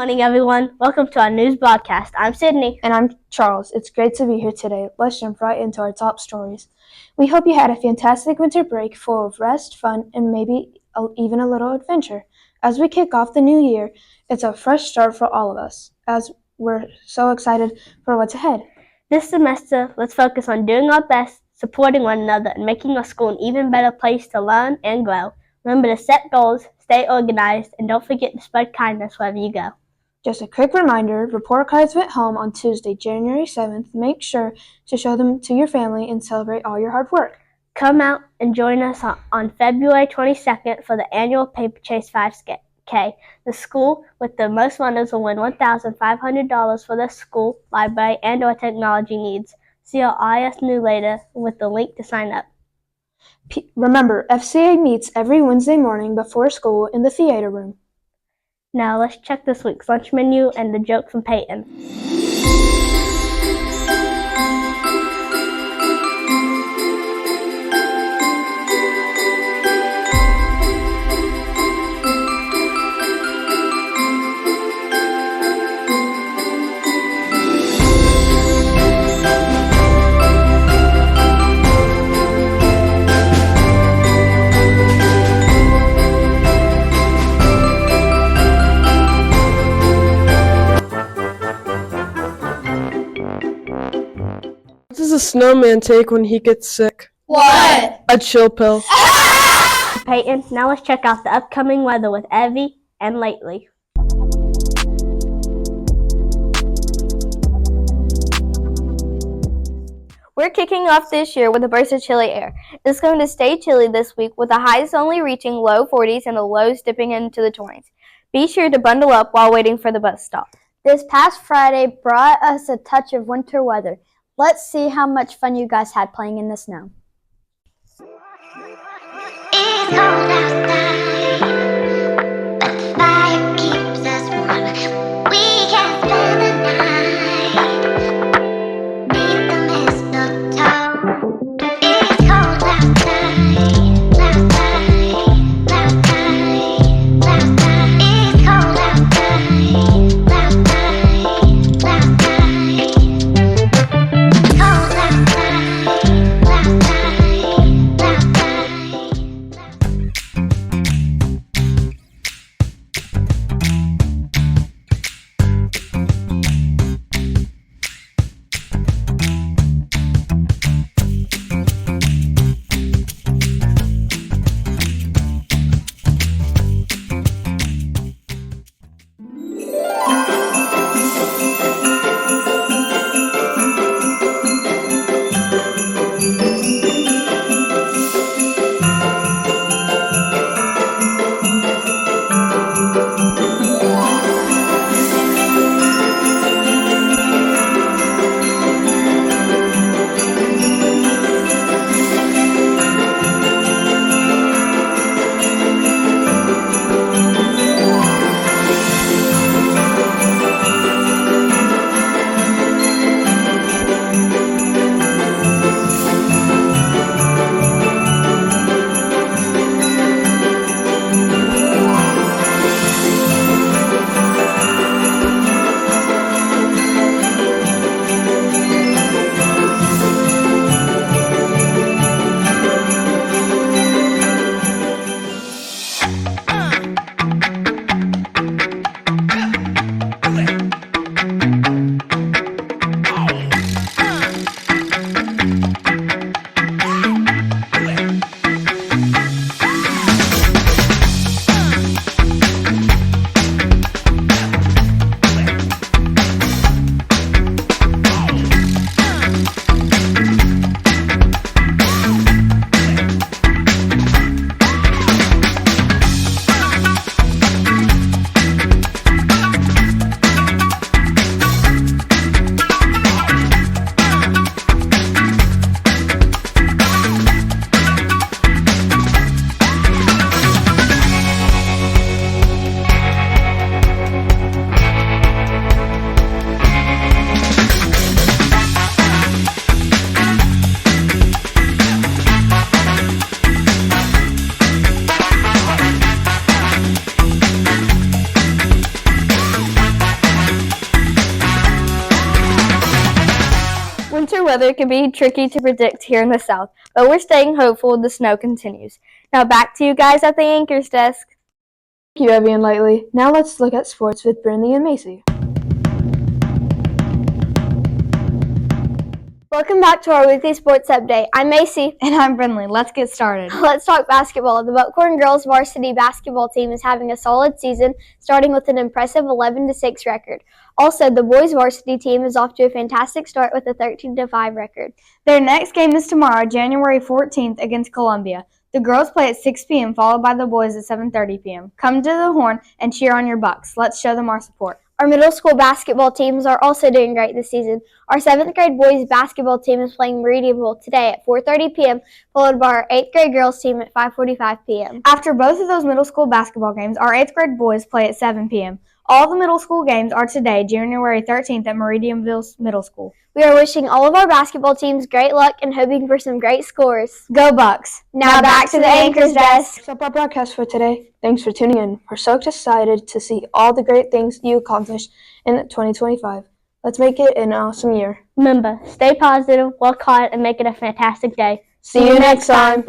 morning, everyone. Welcome to our news broadcast. I'm Sydney. And I'm Charles. It's great to be here today. Let's jump right into our top stories. We hope you had a fantastic winter break full of rest, fun, and maybe even a little adventure. As we kick off the new year, it's a fresh start for all of us, as we're so excited for what's ahead. This semester, let's focus on doing our best, supporting one another, and making our school an even better place to learn and grow. Remember to set goals, stay organized, and don't forget to spread kindness wherever you go. Just a quick reminder, report cards went home on Tuesday, January 7th. Make sure to show them to your family and celebrate all your hard work. Come out and join us on February 22nd for the annual Paper Chase 5K. The school with the most runners will win $1,500 for their school, library, and or technology needs. See our IS newsletter with the link to sign up. Remember, FCA meets every Wednesday morning before school in the theater room. Now let's check this week's lunch menu and the joke from Peyton. What does a snowman take when he gets sick? What? A chill pill. Peyton, now let's check out the upcoming weather with Evie and Lately. We're kicking off this year with a burst of chilly air. It's going to stay chilly this week with the highs only reaching low 40s and the lows dipping into the 20s. Be sure to bundle up while waiting for the bus stop. This past Friday brought us a touch of winter weather. Let's see how much fun you guys had playing in the snow. It's cold outside, but the fire keeps us warm. We can spend the night beneath the mistletoe. It's cold outside, outside, outside, outside. It's cold outside, outside, outside. Cold outside, outside. weather can be tricky to predict here in the South, but we're staying hopeful the snow continues. Now back to you guys at the anchor's desk. Thank you, Evie and Lightly. Now let's look at sports with Brinley and Macy. Welcome back to our weekly sports update. I'm Macy. And I'm Brinley. Let's get started. Let's talk basketball. The Buckhorn girls varsity basketball team is having a solid season, starting with an impressive 11-6 record. Also, the boys varsity team is off to a fantastic start with a 13-5 record. Their next game is tomorrow, January 14th, against Columbia. The girls play at 6 p.m., followed by the boys at 7:30 p.m. Come to the Horn and cheer on your Bucks. Let's show them our support. Our middle school basketball teams are also doing great this season. Our 7th grade boys basketball team is playing Meridianville today at 4:30 p.m., followed by our 8th grade girls team at 5:45 p.m. After both of those middle school basketball games, our 8th grade boys play at 7 p.m. All the middle school games are today, January 13th at Meridianville Middle School. We are wishing all of our basketball teams great luck and hoping for some great scores. Go Bucks! Now back to the anchor's desk. That's our broadcast for today. Thanks for tuning in. We're so excited to see all the great things you accomplished in 2025. Let's make it an awesome year. Remember, stay positive, work hard, and make it a fantastic day. See you next time.